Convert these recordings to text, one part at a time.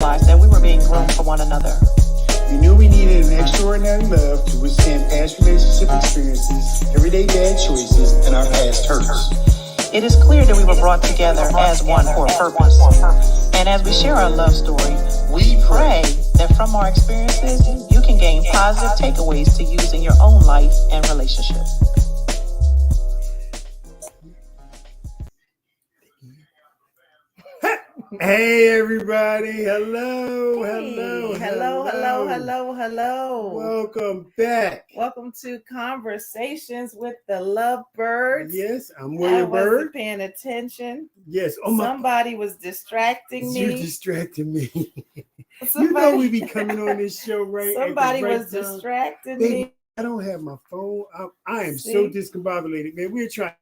realized that we were being groomed for one another. We knew we needed an extraordinary love to withstand past relationship experiences, everyday bad choices, and our past hurts. It is clear that we were brought together as one for a purpose. And as we share our love story, we pray that from our experiences, you can gain positive takeaways to use in your own life and relationship. Hey everybody, hello. Welcome back. Welcome to Conversations with the LoveByrds. Yes, I'm I William wasn't Bird. paying attention. Yes, Somebody was distracting me. You distracting me. You know we be coming on this show right. Somebody at the right was time. distracting Baby, me. I don't have my phone. I am so discombobulated, man. We're trying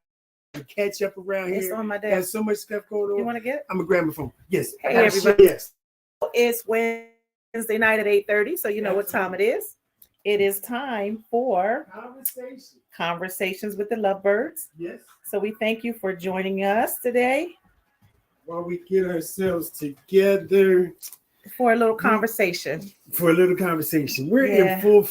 to catch up around here. It's on my desk. There's so much stuff going on. You want to get it? I'm gonna grab my phone. Yes. Hey everybody. Yes. It's Wednesday night at 8:30, so you know what time it is. It is time for Conversations with the LoveByrds. Yes. So we thank you for joining us today. While we get ourselves together For a little conversation. We're in full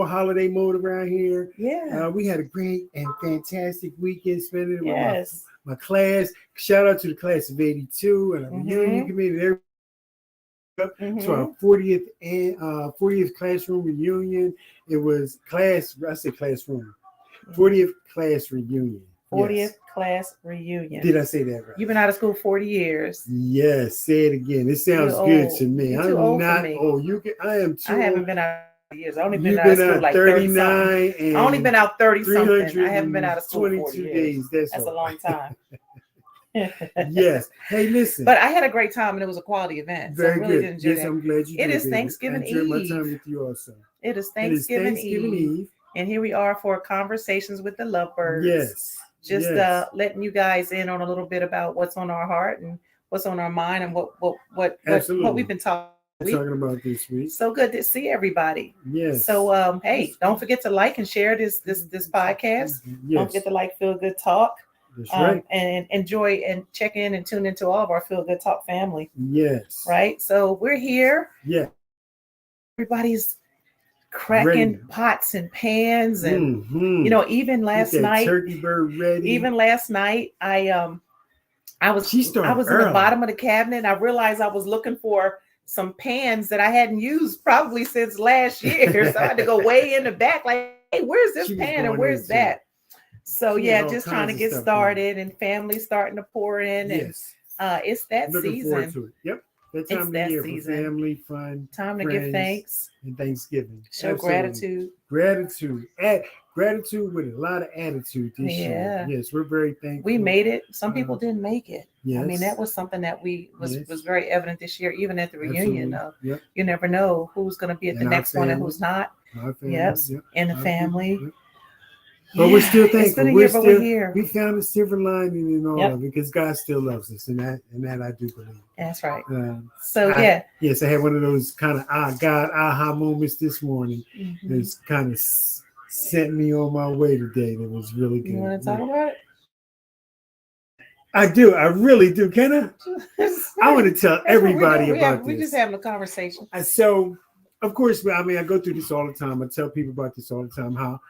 holiday mode around here. Yeah. We had a great and fantastic weekend spending it Yes. with my class. Shout out to the class of 82 and our reunion committee. To our 40th classroom reunion. It was 40th class reunion. 40th Yes. class reunion. Did I say that right? You've been out of school 40 years. Yes, say it again. It sounds You're good old. to me. You're too I'm old for not me. old. I am too I haven't old. been out of years. I've only been You've out of been school out like 39 30 and I only been out 30 something. I haven't been out of school 40 22 years. days. That's a long time. Yes. Hey, listen. But I had a great time and it was a quality event. Very so I really good. did enjoy Yes, that. I'm glad you did. It is baby. Thanksgiving I enjoyed my Eve. time with you also. It is Thanksgiving Eve. And here we are for Conversations with the LoveByrds. Yes. Just letting you guys in on a little bit about what's on our heart and what's on our mind and what we've been talking about this week. So good to see everybody. Yes. So hey, don't forget to like and share this podcast. Yes. Don't forget to like Feel Good Talk. That's right. And enjoy and check in and tune into all of our Feel Good Talk family. Yes. Right. So we're here. Yeah. Everybody's cracking pots and pans and even last night. Turkey bird ready. Even last night, I was in early. the bottom of the cabinet. And I realized I was looking for some pans that I hadn't used probably since last year. So I had to go way in the back, like, hey, where's this pan and where's that? So just trying to get started and family starting to pour in. Yes. And it's that Looking season. forward to it. Yep. That time of year for family, fun, time to give thanks and Thanksgiving. Show gratitude. Gratitude with a lot of attitude this year. Yes, we're very thankful. We made it. Some people didn't make it. Yes. I mean, that was something that was very evident this year, even at the reunion. Yep. You never know who's going to be at the next one and who's not. In the family. Yep. But we're still thankful. We're here. We found a silver lining in all of it because God still loves us, and that I do believe. That's right. Yes, I had one of those kind of aha moments this morning. It's kind of sent me on my way today. That was really good. You want to talk about it? I do. I really do. Can I? I want to tell everybody about this. We're just having a conversation. So, of course, I go through this all the time. I tell people about this all the time, how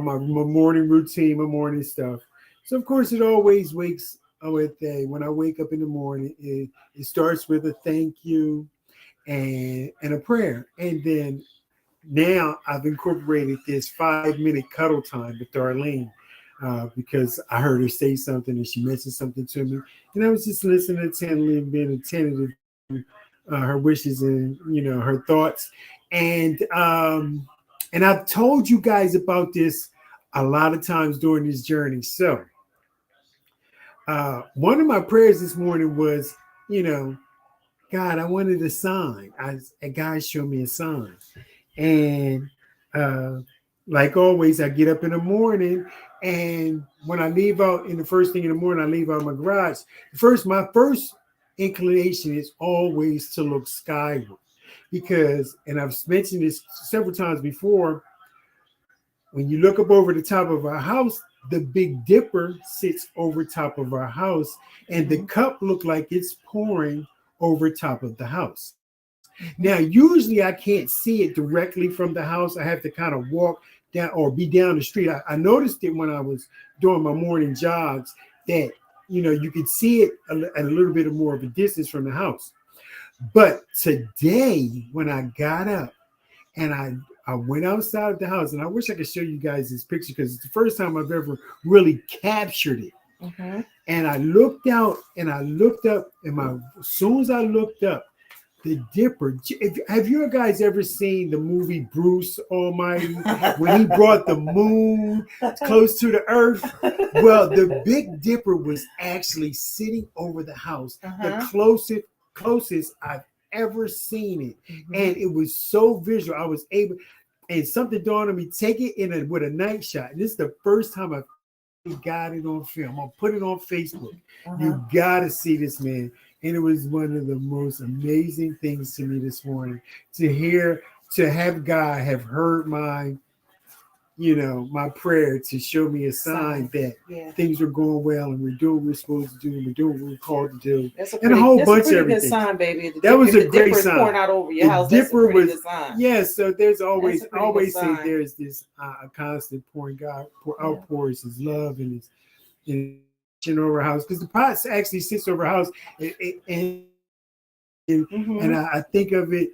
my morning routine, my morning stuff. So, of course, it always wakes with when I wake up in the morning, it starts with a thank you and a prayer. And then now I've incorporated this 5-minute cuddle time with Darlene because I heard her say something and she mentioned something to me. And I was just listening attentively and being attentive to her wishes and, her thoughts. And I've told you guys about this a lot of times during this journey. So one of my prayers this morning was, God, I wanted a sign. God showed me a sign. And like always, I get up in the morning, and when I leave out in the first thing in the morning, I leave out my garage. My first inclination is always to look skyward. Because, and I've mentioned this several times before, when you look up over the top of our house, the Big Dipper sits over top of our house, and the cup looked like it's pouring over top of the house. Now, usually I can't see it directly from the house. I have to kind of walk down or be down the street. I noticed it when I was doing my morning jogs that, you could see it at a little bit more of a distance from the house. But today, when I got up and I went outside of the house, and I wish I could show you guys this picture because it's the first time I've ever really captured it. Mm-hmm. And I looked out and I looked up, and as soon as I looked up, the Dipper. Have you guys ever seen the movie Bruce Almighty when he brought the moon close to the earth? Well, the Big Dipper was actually sitting over the house, the closest I've ever seen it. And it was so visual. I was able, and something dawned on me, take it with a night shot. And this is the first time I got it on film. I'll put it on Facebook. You gotta see this, man. And it was one of the most amazing things to me this morning to have God have heard my prayer to show me a sign that things are going well and we're doing what we're supposed to do and we're doing what we're called to do. That's a pretty good sign, baby. That was a great sign. Pouring out over your house. That's a pretty good sign. Yes, so there's always say there's this a constant pouring. God outpours His love and His over our house, because the pot actually sits over our house, and I think of it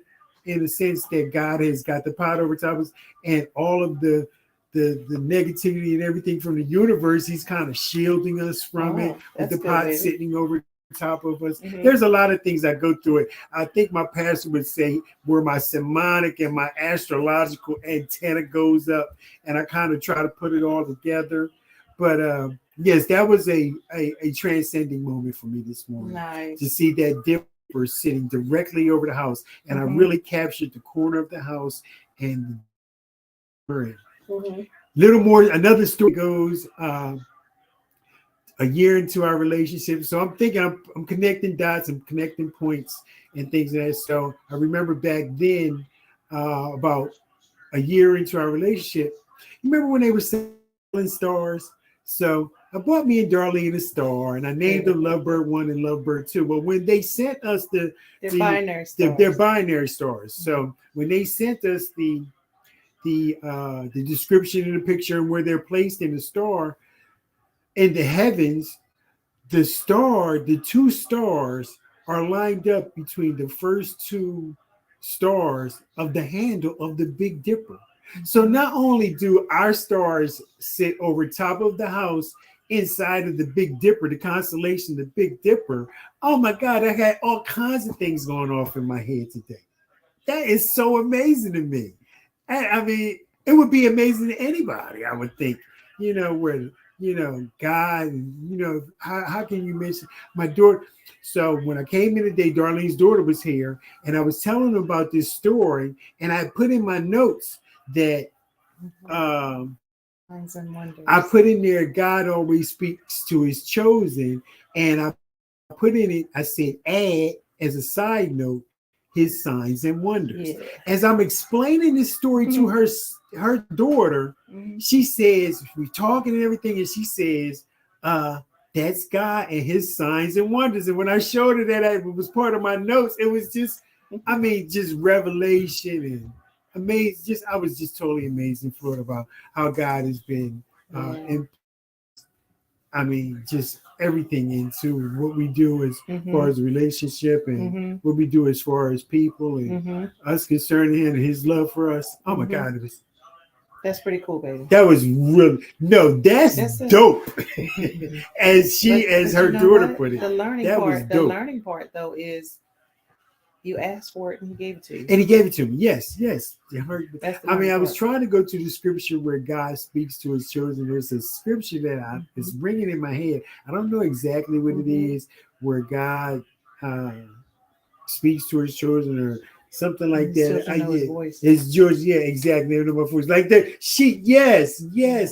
in the sense that God has got the pot over top of us, and all of the negativity and everything from the universe, He's kind of shielding us from it with the pot sitting over top of us. There's a lot of things that go through it. I think my pastor would say where my semonic and my astrological antenna goes up, and I kind of try to put it all together. But yes, that was a transcending moment for me this morning. Nice. To see that Dipper sitting directly over the house, and I really captured the corner of the house and little more. Another story goes a year into our relationship, so I'm thinking I'm connecting dots, I'm connecting points and things like that. So I remember back then, about a year into our relationship, you remember when they were selling stars? So I bought me and Darlene a star, and I named them LoveByrd 1 and LoveByrd 2. Well, when they sent us their binary stars. So when they sent us the description in the picture and where they're placed in the star in the heavens, the two stars are lined up between the first two stars of the handle of the Big Dipper. So not only do our stars sit over top of the house inside of the Big Dipper, the constellation, the Big Dipper. Oh my God, I had all kinds of things going off in my head today. That is so amazing to me. I mean, it would be amazing to anybody, I would think, where, God, how can you mention my daughter? So when I came in today, Darlene's daughter was here, and I was telling them about this story, and I put in my notes that I put in there, God always speaks to His chosen, and I put in it, I said, add as a side note, His signs and wonders. Yeah. As I'm explaining this story to her daughter, she says, we're talking and everything, and she says, that's God and His signs and wonders. And when I showed her that it was part of my notes, it was just revelation and amazing. I was just totally amazed and floored about how God has been, and just everything into what we do as far as a relationship and what we do as far as people and us concerning Him and His love for us. Oh my God, that's pretty cool, baby. That was really that's dope. as her daughter put it. The learning part though is you asked for it and He gave it to you. And He gave it to me. Yes. I was trying to go to the scripture where God speaks to His children. There's a scripture that is ringing in my head. I don't know exactly what it is, where God speaks to His children or something like that. It's George. Yeah, exactly. Like that.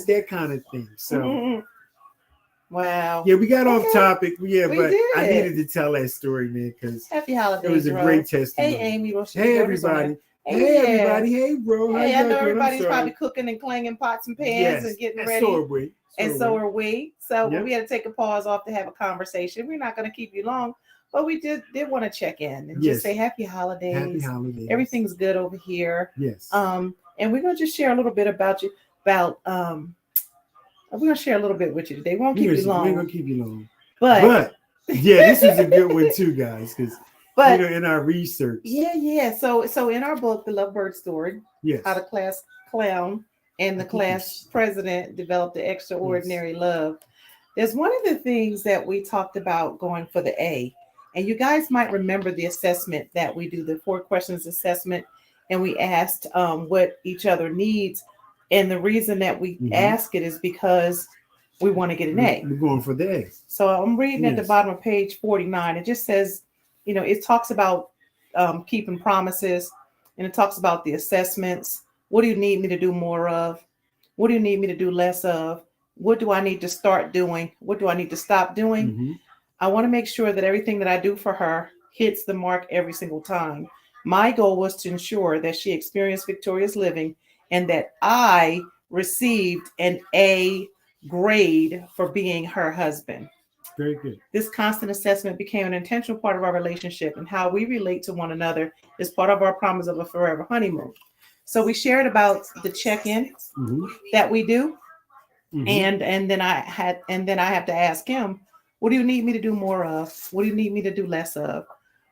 That kind of thing. So. Wow. Yeah, we got off topic. Yeah, but I needed to tell that story, man, because happy holidays. It was a great testimony. Hey, Amy. Hey, everybody. Hey, everybody. Hey, bro. Hey, I know everybody's probably cooking and clanging pots and pans and getting ready. So are we. So we had to take a pause off to have a conversation. We're not going to keep you long, but we did want to check in and Yes. just say happy holidays. Happy holidays. Everything's good over here. Yes. And we're gonna just share a little bit about you. We're gonna share a little bit with you today. We won't keep you long. We're gonna keep you long. But yeah, this is a good one too, guys, because in our research. Yeah. So in our book, The LoveByrds Story, yes, how the class clown and the class president developed the extraordinary love. There's one of the things that we talked about going for the A, and you guys might remember the assessment that we do, the 4 questions assessment, and we asked what each other needs, and the reason that we ask it is because we want to get an A. We're going for the A. So I'm reading at the bottom of page 49. It just says, it talks about keeping promises, and it talks about the assessments. What do you need me to do more of? What do you need me to do less of? What do I need to start doing? What do I need to stop doing? I want to make sure that everything that I do for her hits the mark every single time. My goal was to ensure that she experienced victorious living and that I received an A grade for being her husband. Very good. This constant assessment became an intentional part of our relationship, and how we relate to one another is part of our promise of a forever honeymoon. So we shared about the check-in that we do. And then I have to ask him, what do you need me to do more of? What do you need me to do less of?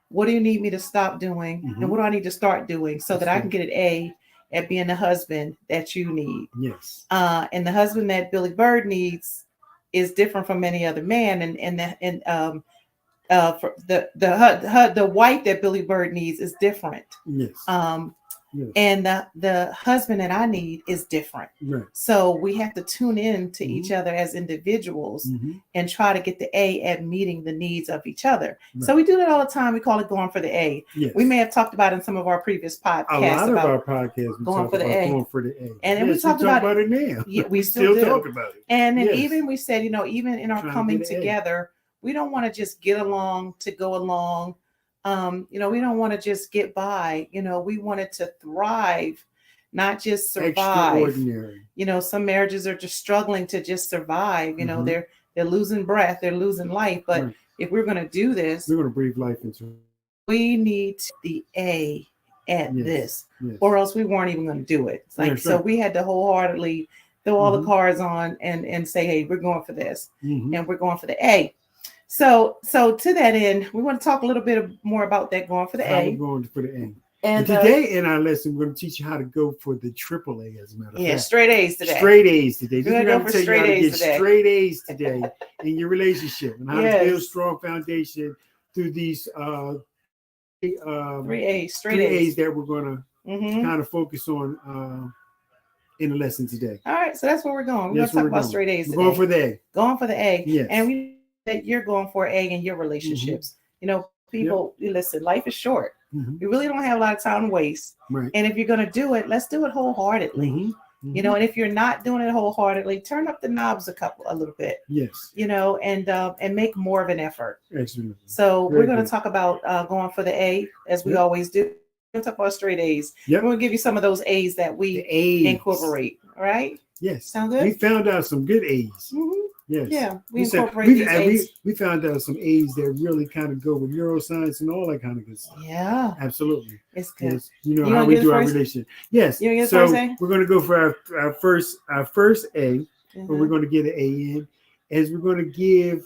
What do you need me to stop doing? And what do I need to start doing so that I can get an A at being the husband that you need? Yes. And the husband that Billy Bird needs is different from any other man. For the wife that Billy Bird needs is different. Yes. Yes. And the husband that I need is different. Right. So we have to tune in to each other as individuals and try to get the A at meeting the needs of each other. Right. So we do that all the time. We call it going for the A. Yes. We may have talked about in some of our previous podcasts. A lot of our podcasts going for the A. Going for the A. And then we talked about it now. Yeah, we still talk about it. And then even we said, even in our coming together, we don't want to just get along to go along. We don't want to just get by. We wanted to thrive, not just survive. Extraordinary. Some marriages are just struggling to just survive. They're losing breath, they're losing life. But if we're going to do this, we're going to breathe life into it. We need the A at this, or else we weren't even going to do it. So we had to wholeheartedly throw all the cards on and say, hey, we're going for this, and we're going for the A. So to that end, we want to talk a little bit more about that going for the A. We're going for the A. And today in our lesson, we're going to teach you how to go for the triple A, as a matter of fact. Straight A's today. Straight A's today. We're going to go for straight A's today. Straight A's today in your relationship, and how to build strong foundation through these 3 A's, straight A's that we're going to kind of focus on in the lesson today. All right, so that's where we're going. We're going to talk about straight A's today. We're going for the A. Going for the A. Yes. And we that you're going for A in your relationships. People, listen, life is short. We really don't have a lot of time to waste. Right. And if you're going to do it, let's do it wholeheartedly. And if you're not doing it wholeheartedly, turn up the knobs a little bit. Yes. And make more of an effort. Excellent. So we're going to talk about going for the A, as we always do. We're going to talk about straight A's. We're going to give you some of those A's that we incorporate. All right? Yes. Sound good? We found out some good A's. Yes. Yeah, we incorporate these A's. We found out some A's that really kind of go with neuroscience and all that kind of good stuff. Yeah. Absolutely. It's good. Yes. How we do our relationship. Yes. You so we're going to go for our first A, but we're going to get an A in, as we're going to give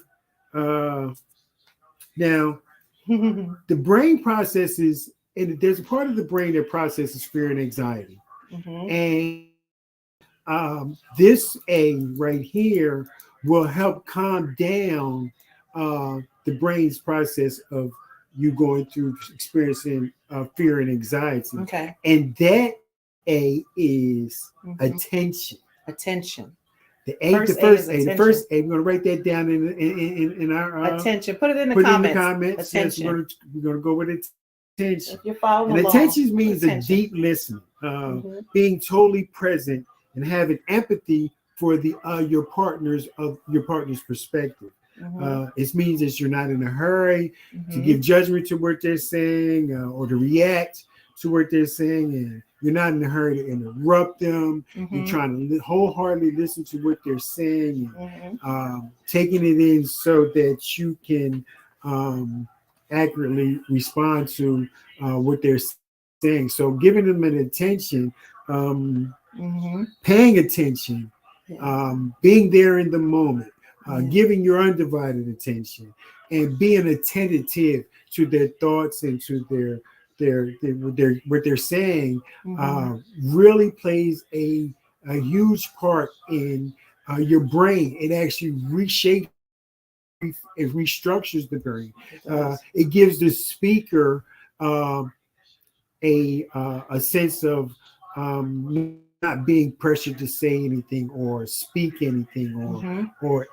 now the brain processes, and there's a part of the brain that processes fear and anxiety. And this A right here will help calm down the brain's process of you going through experiencing fear and anxiety. Okay. And that A is attention. Attention. The first A. We're going to write that down in our attention. Put it in the comments. Attention. Yes, we're going to go with attention. If you're following along. Attention means a deep listening, being totally present, and having empathy for your partner's perspective. It means that you're not in a hurry to give judgment to what they're saying or to react to what they're saying, and you're not in a hurry to interrupt them. You're trying to wholeheartedly listen to what they're saying, and taking it in so that you can accurately respond to what they're saying. So giving them an attention, paying attention, being there in the moment, giving your undivided attention, and being attentive to their thoughts and to what they're saying, really plays a huge part in your brain. It actually reshapes, it restructures the brain. It gives the speaker a sense of not being pressured to say anything or speak anything, or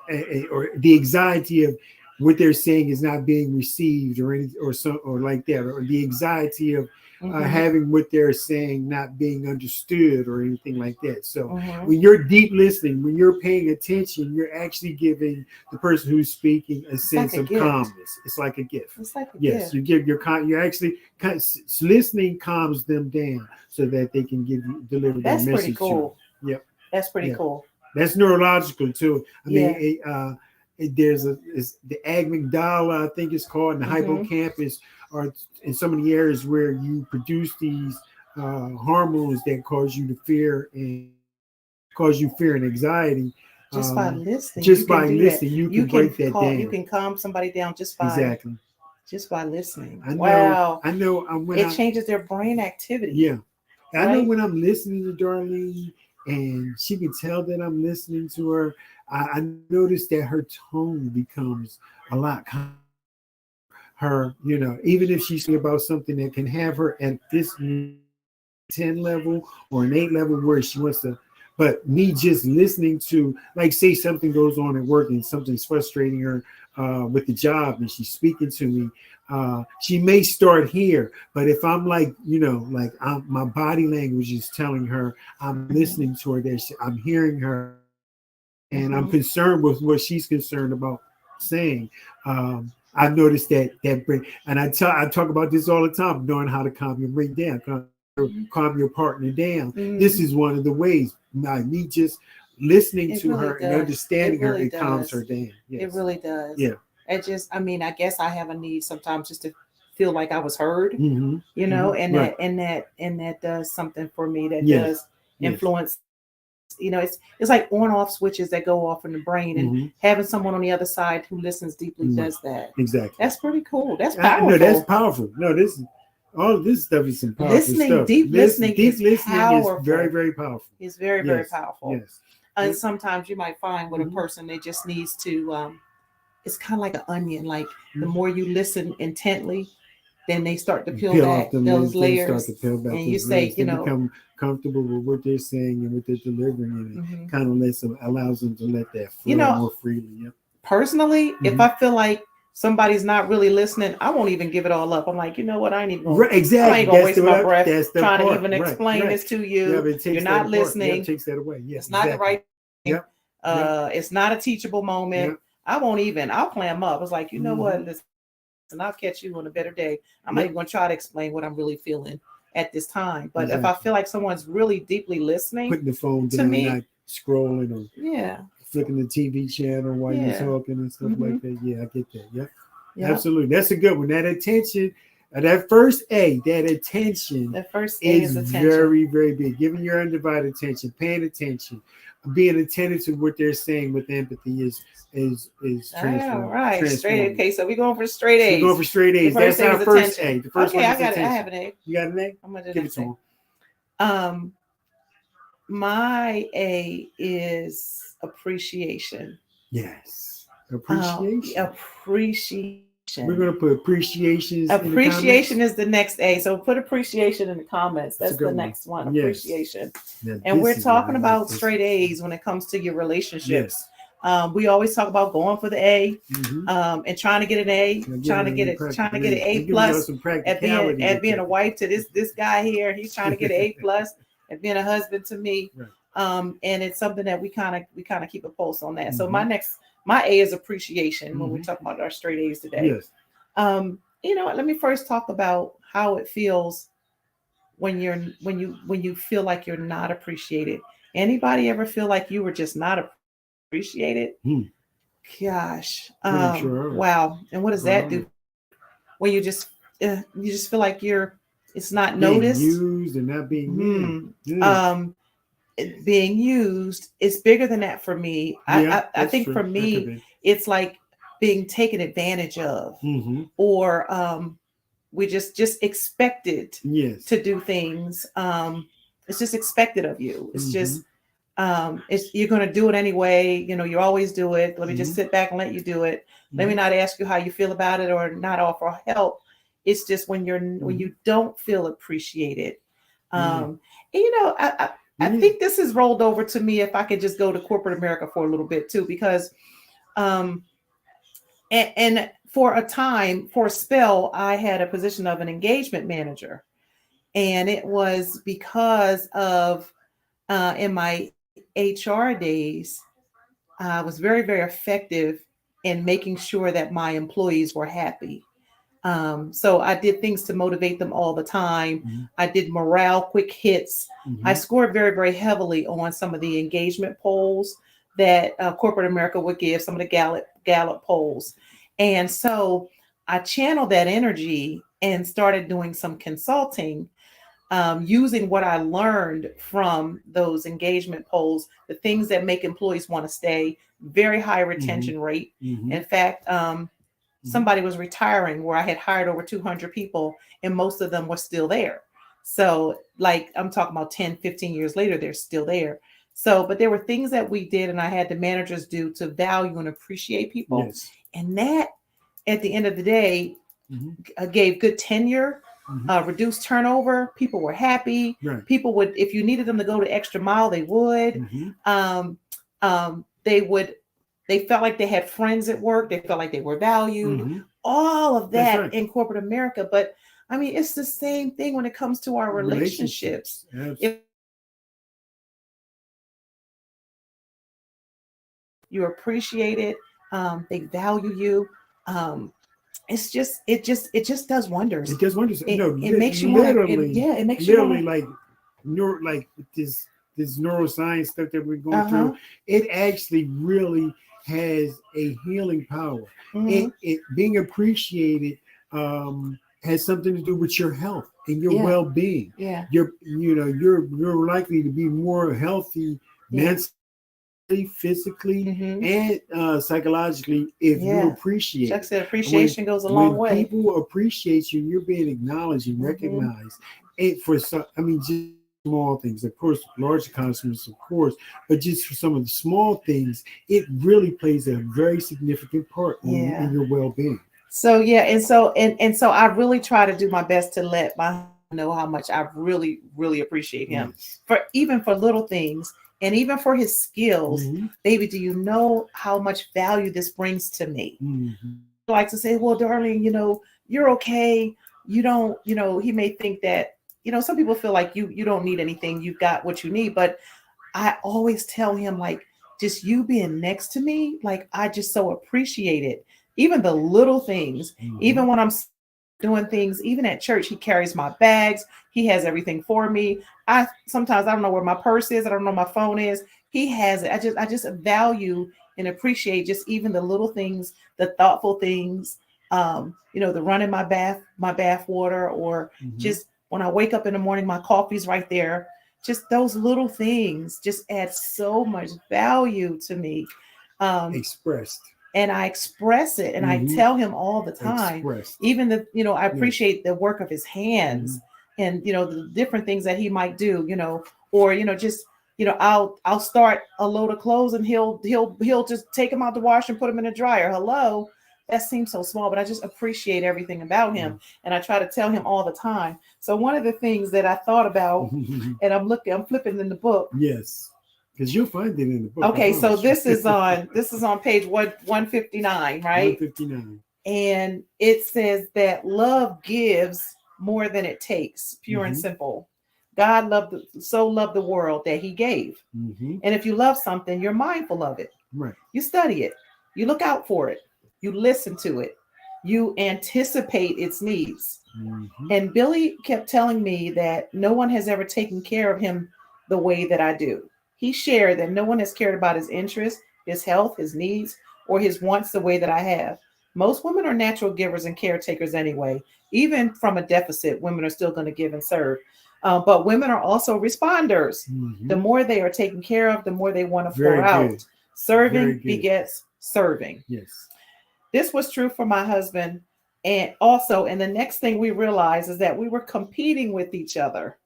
the anxiety of what they're saying is not being received, or any or like that, or the anxiety of having what they're saying not being understood or anything like that. So when you're deep listening, when you're paying attention, you're actually giving the person who's speaking a sense of calmness. It's like a gift. It's like a gift. You give you're actually listening calms them down so that they can deliver their message. That's pretty cool. Yep. That's pretty cool. That's neurological too. I mean, there's the amygdala, I think it's called, and the hippocampus are in some of the areas where you produce these hormones that cause you fear and anxiety. Just by listening. Just by listening, you can break that down. You can calm somebody down just by listening. I know. It changes their brain activity. Yeah. Right? I know when I'm listening to Darlene and she can tell that I'm listening to her, I noticed that her tone becomes a lot calmer. Her, even if she's about something that can have her at this 10 level or an 8 level where she wants to, but me just listening to, like, say something goes on at work and something's frustrating her with the job and she's speaking to me, she may start here, but if I'm like, my body language is telling her I'm listening to her, that I'm hearing her, and I'm concerned with what she's concerned about saying. I've noticed that brain, and I talk about this all the time, knowing how to calm your brain down, calm your partner down. This is one of the ways. Me just listening to her and understanding her, it calms her down. Yes. It really does. Yeah. It just, I guess I have a need sometimes just to feel like I was heard, and that does something for me. That does influence. It's like on-off switches that go off in the brain, and having someone on the other side who listens deeply does that. Exactly. That's pretty cool. That's powerful. No, that's powerful. No, all of this stuff is some powerful stuff. Deep listening is very, very powerful. It's very, very powerful. Yes. And sometimes you might find with a person, they just needs to, it's kind of like an onion. Like the more you listen intently, then they start to peel back those layers. And you say, become comfortable with what they're saying and what they're delivering, and it kind of allows them to let that flow more freely. Yep. Personally, if I feel like somebody's not really listening, I won't even give it all up. I'm like, you know what? I ain't even gonna, I ain't gonna waste my breath trying to even explain this to you. You're not listening. It takes that away. Yes, it's not the right thing. It's not a teachable moment. I won't even. I'll clam up. It's like, you know what? Listen, I'll catch you on a better day. I'm not even going to try to explain what I'm really feeling at this time. But if I feel like someone's really deeply listening, putting the phone down, and not scrolling or flicking the TV channel while you're talking and stuff like that. Yeah, I get that. Yep. Absolutely. That's a good one. That attention, that first A, that attention. The first A is attention. Very, very big. Giving your undivided attention, paying attention, being attentive to what they're saying with empathy is transformative. All right. Straight. Okay, so we're going for straight A's. We're going for straight A's. That's our first A. The first one is attention. I have an A. You got an A? I'm gonna give it to him. My A is appreciation. Yes. Appreciation. Appreciation. We're going to put appreciation. Appreciation is the next A. So put appreciation in the comments. That's the next one. Appreciation. Yes. And we're talking about straight A's when it comes to your relationships. Yes. We always talk about going for the A, and trying to get an A, trying to get an A plus. At being a wife to this guy here, he's trying to get an A plus. At being a husband to me, and it's something that we kind of keep a pulse on that. So my A is appreciation when we talk about our straight A's today. Yes. Let me first talk about how it feels when you feel like you're not appreciated. Anybody ever feel like you were just not appreciated? Gosh. Sure. Wow. And what does that do? when you just feel like it's not being noticed. used and not being Being used is bigger than that for me. I think true. for me, it's like being taken advantage of, or we just expected to do things. It's just expected of you. It's just you're going to do it anyway. You always do it. Let me just sit back and let you do it. Let me not ask you how you feel about it or not offer help. It's just when you don't feel appreciated. And, I think this has rolled over to me, if I could just go to corporate America for a little bit too, because and for a spell, I had a position of an engagement manager. And it was because of in my HR days, I was very, very effective in making sure that my employees were happy. So I did things to motivate them all the time. I did morale quick hits. I scored very, very heavily on some of the engagement polls that corporate America would give, some of the Gallup polls. And so I channeled that energy and started doing some consulting, using what I learned from those engagement polls, the things that make employees want to stay, very high retention rate. In fact, somebody was retiring where I had hired over 200 people and most of them were still there. So like I'm talking about 10, 15 years later, they're still there. So, but there were things that we did and I had the managers do to value and appreciate people. Yes. And that at the end of the day gave good tenure, reduced turnover. People were happy. Right. People would, if you needed them to go the extra mile, they would. They felt like they had friends at work. They felt like they were valued. All of that in corporate America. But I mean, it's the same thing when it comes to our relationships. If you appreciate it, they value you. It just does wonders. It does wonders. It makes you literally, it makes you literally like this neuroscience stuff that we're going through. It actually really has a healing power. It being appreciated has something to do with your health and your well-being. Yeah, you're likely to be more healthy mentally, physically, and psychologically if you appreciate. Like I said, appreciation goes a long way. When people appreciate you, you're being acknowledged and recognized. Just small things, of course, large accomplishments, of course, but just for some of the small things, it really plays a very significant part in your well-being. So and so I really try to do my best to let my know how much I really, really appreciate him for little things and even for his skills. Baby, do you know how much value this brings to me? I like to say, well, darling, you're okay. You don't, he may think that, some people feel like you don't need anything. You've got what you need. But I always tell him, like, just you being next to me, like, I just so appreciate it. Even the little things, even when I'm doing things, even at church, he carries my bags. He has everything for me. Sometimes I don't know where my purse is. I don't know where my phone is. He has it. I just value and appreciate just even the little things, the thoughtful things, the running my bath water, or just when I wake up in the morning, my coffee's right there. Just those little things just add so much value to me. Expressed. And I express it, and I tell him all the time. Expressed. Even I appreciate the work of his hands, and the different things that he might do. Or just I'll start a load of clothes, and he'll just take them out the wash and put them in the dryer. Hello. That seems so small, but I just appreciate everything about him. And I try to tell him all the time. So one of the things that I thought about, and I'm flipping in the book. Yes, because you'll find it in the book. Okay, so this is on page 159, right? 159. And it says that love gives more than it takes, pure and simple. God loved the world that he gave. And if you love something, you're mindful of it. Right. You study it. You look out for it. You listen to it. You anticipate its needs. And Billy kept telling me that no one has ever taken care of him the way that I do. He shared that no one has cared about his interests, his health, his needs, or his wants the way that I have. Most women are natural givers and caretakers anyway. Even from a deficit, women are still going to give and serve. But women are also responders. The more they are taken care of, the more they want to pour out. Serving begets serving. Yes. This was true for my husband. And also, and the next thing we realized is that we were competing with each other.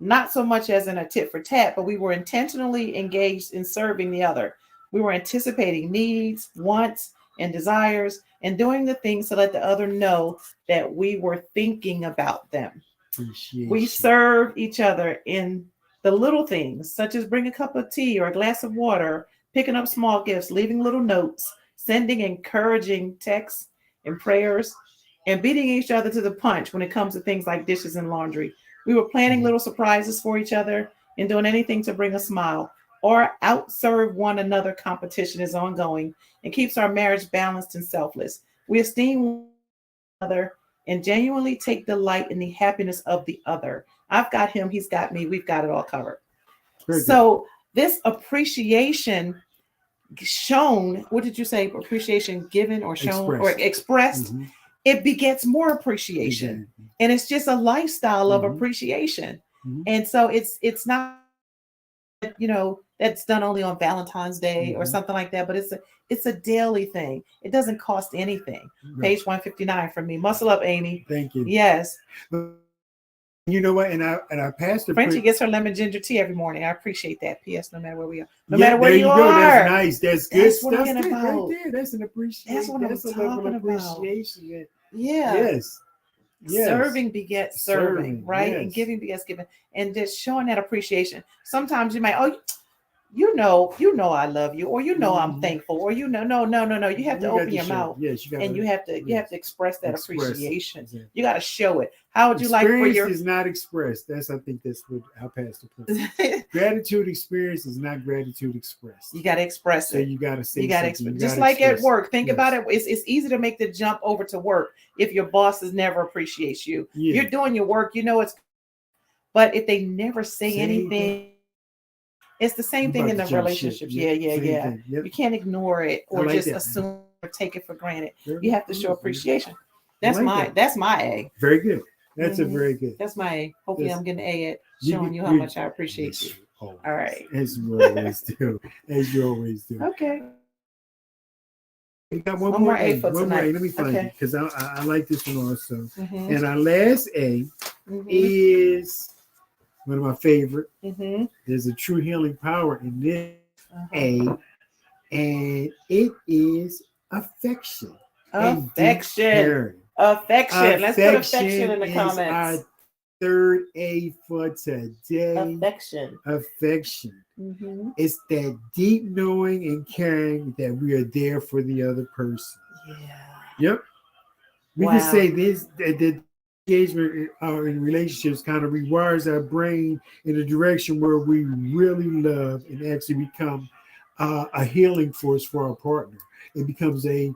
Not so much as in a tit for tat, but we were intentionally engaged in serving the other. We were anticipating needs, wants, and desires, and doing the things to let the other know that we were thinking about them. We serve each other in the little things, such as bring a cup of tea or a glass of water, picking up small gifts, leaving little notes, sending encouraging texts and prayers, and beating each other to the punch when it comes to things like dishes and laundry. We were planning little surprises for each other and doing anything to bring a smile or outserve one another. Competition is ongoing and keeps our marriage balanced and selfless. We esteem one another and genuinely take delight in the happiness of the other. I've got him, he's got me, we've got it all covered. So this appreciation shown, what did you say? Appreciation given or shown or expressed, it begets more appreciation. And it's just a lifestyle of appreciation. And so it's not, that's done only on Valentine's Day or something like that, but it's a daily thing. It doesn't cost anything. Page 159 for me. Muscle up, Amy. Thank you. Yes. You know what? And our pastor Frenchie gets her lemon ginger tea every morning. I appreciate that. P.S. No matter where we are. No matter where you are. That's nice. That's good. That's what I'm talking about. Right there. That's an appreciation. That's what I'm talking about. Yeah. Yes. Serving begets serving, right? Yes. And giving begets giving. And just showing that appreciation. Sometimes you might, you know I love you, or I'm thankful, or no. You have to open your mouth. Yes, you have to express that appreciation. Exactly. You got to show it. How would you like for your is not expressed? I think that's what our pastor put. Gratitude experience is not gratitude expressed. You got to express it. So you got to say something. Just like at work. Think about it. It's easy to make the jump over to work if your bosses never appreciates you. Yeah. You're doing your work. But if they never say anything. It's the same thing in the relationships. Yeah. Yep. You can't ignore it or just assume or take it for granted. You have to show appreciation. That's my A. Very good. That's a very good. That's my A. Hopefully I'm getting an A at showing you how much I appreciate you. All right. As you always do. As you always do. Okay. We got one more A for tonight. Let me find it because I like this one also. And our last A is one of my favorite. There's a true healing power in this A, and it is affection. Affection. Let's put affection in the comments. Our third A for today. Affection. It's that deep knowing and caring that we are there for the other person. Yeah. Yep. We can say this that engagement in relationships kind of rewires our brain in a direction where we really love and actually become a healing force for our partner. It becomes a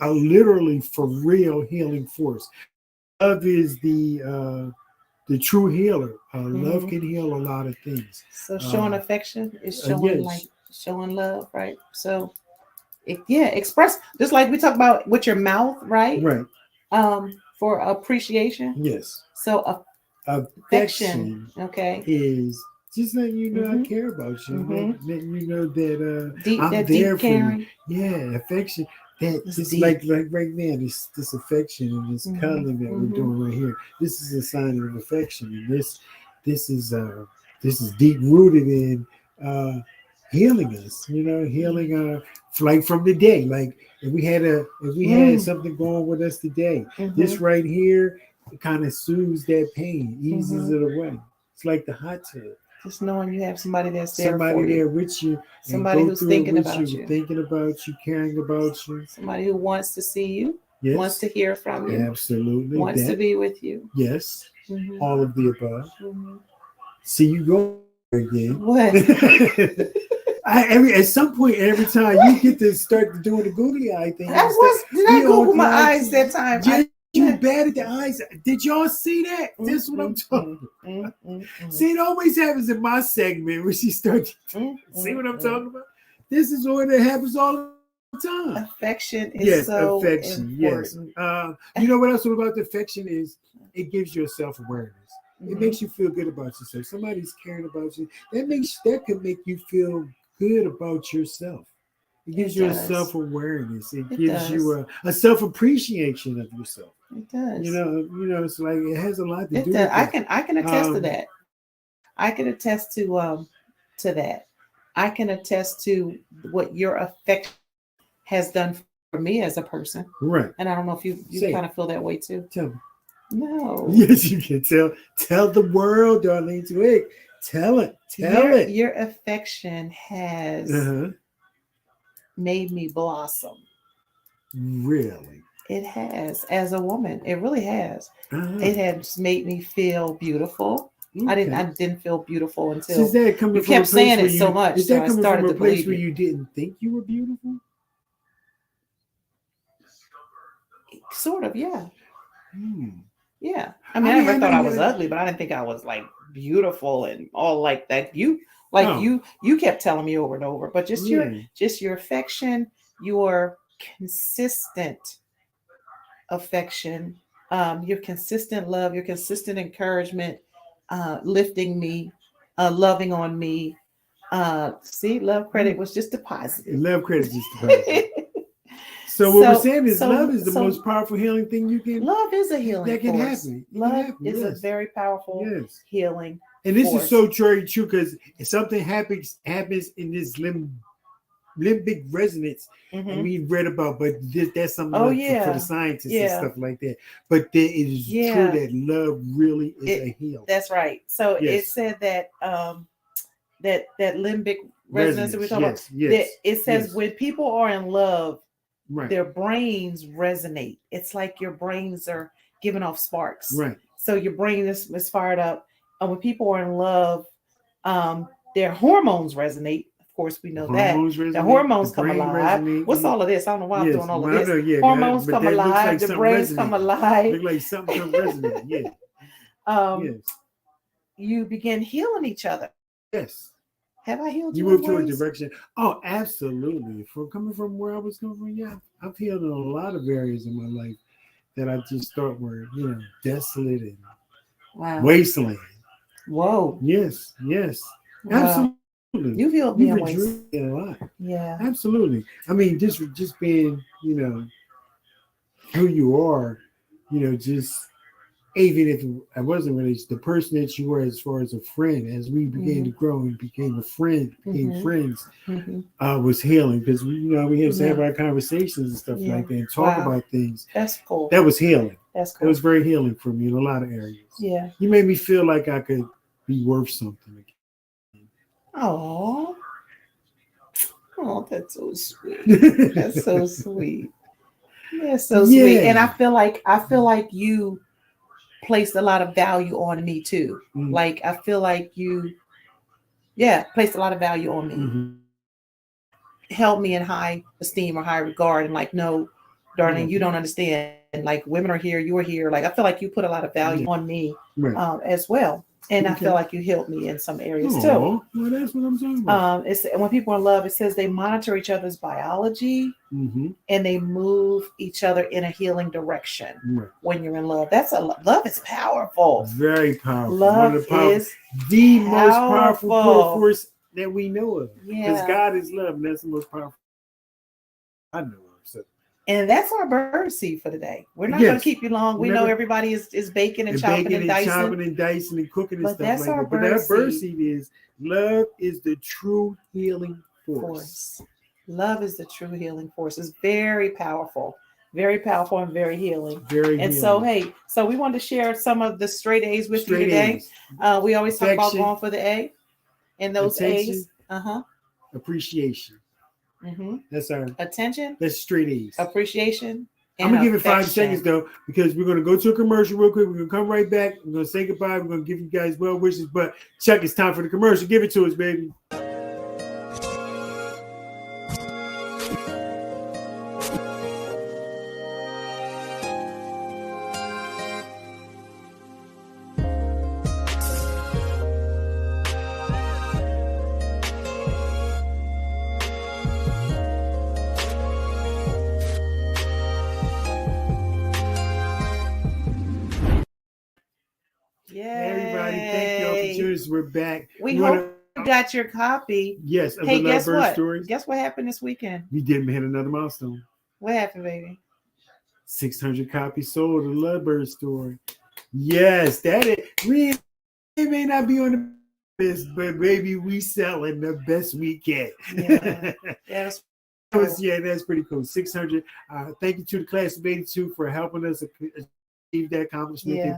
literally for real healing force. Love is the true healer. Love can heal a lot of things. So showing affection is showing showing love, right? So express, just like we talk about with your mouth, right? Right. For appreciation. Yes. So affection, is just letting you know I care about you. Letting you know that I'm there for you. Yeah, affection. That just like right now, this affection and this cuddling that we're doing right here. This is a sign of affection, and this is deep rooted in healing us. Healing like from the day. Like if we had something going with us today, this right here kind of soothes that pain, eases it away. It's like the hot tub. Just knowing you have somebody that's there with you, somebody who's thinking about you, caring about you, somebody who wants to see you, wants to hear from you, absolutely, wants to be with you. Yes, all of the above. See you go again. What? At some point, every time you get to start doing the googly eye thing, did I Google my eyes that time? You bad at the eyes. Did y'all see that? That's what I'm talking about. See, it always happens in my segment when she starts. See what I'm talking about? This is what it happens all the time. Time. Affection is so affection. important. Yes. You know what else about the affection is? It gives you a self-awareness. It makes you feel good about yourself. Somebody's caring about you. That can make you feel good about yourself. It gives you a self-awareness. It gives you a self-appreciation of yourself. It does. You know, it's like it has a lot to do with that. that. I can attest to that. I can attest to that. I can attest to what your affection has done for me as a person. Right. And I don't know if you kind of feel that way too. Tell me. No. Yes, you can tell the world, Darlene Twig. Tell it. Tell it. Your affection has made me blossom. Really? It has, as a woman. It really has. Uh-huh. It has made me feel beautiful. Okay. I didn't feel beautiful until you kept saying it so much. Is that coming from a place where you didn't think you were beautiful? Sort of, yeah. Hmm. Yeah. I mean, I never thought I was ugly, but I didn't think I was like beautiful and all like that. You kept telling me over and over, but just your affection, your consistent affection, your consistent love, your consistent encouragement, lifting me, loving on me. Love credit was just deposited. Love credit just deposited. So what we're saying is love is the most powerful healing thing you can. Love is a healing that can force. happen. Love is a very powerful healing. And this is so very true because if something happens in this limbic resonance, and we read about, but that's something for the scientists and stuff like that. But it is true that love really is a heal. That's right. So it said that that limbic resonance that we're talking about. That it says when people are in love, their brains resonate. It's like your brains are giving off sparks. Right. So your brain is fired up. And when people are in love, their hormones resonate. Of course, we know that. The hormones come alive. What's all of this? I don't know why I'm doing all of this. Hormones come alive. The brains come alive. Look like something come resonate. Yeah. You begin healing each other. Yes. Have I healed you? You moved to a direction. Oh, absolutely. Coming from where I was coming from, I've healed in a lot of areas in my life that I just thought were, desolate and wasteland. Whoa. Yes. Wow. Absolutely. You healed me in ways. A lot. Yeah. Absolutely. I mean, just being, who you are, just even if I wasn't really the person that you were as far as a friend, as we began to grow and became friends, was healing because we had to have our conversations and stuff like that and talk about things. That's cool. That was healing. That's cool. It was very healing for me in a lot of areas. Yeah. You made me feel like I could be worth something. Oh, that's so sweet. That's so sweet. That's so sweet. And I feel like you placed a lot of value on me too. Like I feel like you placed a lot of value on me. Held me in high esteem or high regard and like, no, darling, you don't understand. Like women are here, you are here. Like I feel like you put a lot of value on me as well. And I feel like you healed me in some areas too. Well, that's what I'm talking about. It's when people are in love, it says they monitor each other's biology and they move each other in a healing direction when you're in love. Love is powerful. Very powerful. Love is the most powerful force that we know of. Because God is love, and that's the most powerful I know of. So. And that's our bird seed for today. We're not going to keep you long. We know everybody is baking and chopping and dicing. Chopping and dicing and cooking and but stuff that's like our that. But that bird seed is love is the true healing force. Love is the true healing force. It's very powerful and very healing. So we wanted to share some of the straight A's with you today. We always talk about going for the A and those A's. Appreciation. That's our attention. That's straight A's. Appreciation. I'm gonna give it 5 seconds though, because we're gonna go to a commercial real quick. We're gonna come right back. We're gonna say goodbye. We're gonna give you guys well wishes. But Chuck, it's time for the commercial. Give it to us, baby. Everybody, thank y'all for joining us. We're back. We hope you got your copy. Yes. Of Hey, the guess LoveByrds what? stories. Guess what happened this weekend? We did hit another milestone. What happened, baby? 600 copies sold of the LoveByrds story. Yes, that is. It may not be on the list, but baby, we selling the best we can. Yeah, that's pretty cool. 600. Thank you to the class of 82 for helping us achieve that accomplishment. Yeah.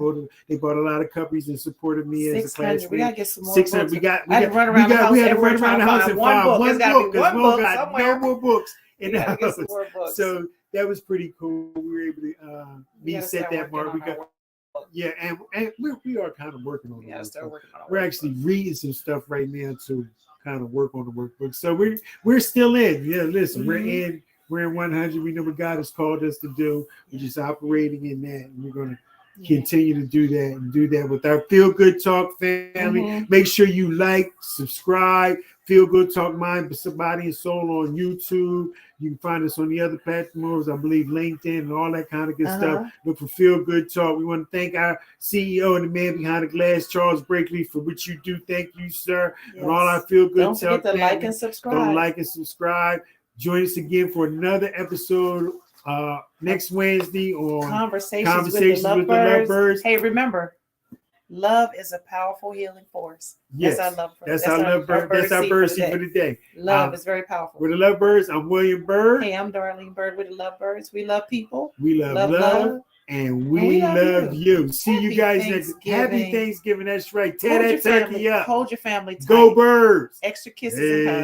They bought a lot of copies and supported me as a classmate. We gotta get some more 600. books. We had to run around the house. We had to run around the house and one find book. one There's gotta book be one book somewhere. no more books in the Get house. some more books. So that was pretty cool. We were able to set that mark. And we are kind of working on it. We're actually reading some stuff right now to kind of work on the workbook. So we're still in. Yeah, listen, we're in 100. We know what God has called us to do. We're just operating in that, and we're going to continue to do that and do that with our Feel Good Talk family. Make sure you like, subscribe. Feel Good Talk Mind, Body and Soul on YouTube. You can find us on the other platforms, I believe LinkedIn and all that kind of good stuff. Look for Feel Good Talk. We want to thank our CEO and the man behind the glass, Charles Brakely, for what you do. Thank you, sir. Yes. And all our Feel Good Talk. Don't forget to like and subscribe. Don't like and subscribe. Join us again for another episode next Wednesday on Conversations with the LoveByrds. Hey, remember, love is a powerful healing force. Yes, that's our LoveByrd. That's our bird seed for the day. Love is very powerful. With the LoveByrds, I'm William Bird. Hey, I'm Darlene Bird with the LoveByrds. We love people. We love love. And we love you. See you guys next. Happy Thanksgiving. That's right. Tear that turkey up. Hold your family tight. Go Birds. Extra kisses and hugs.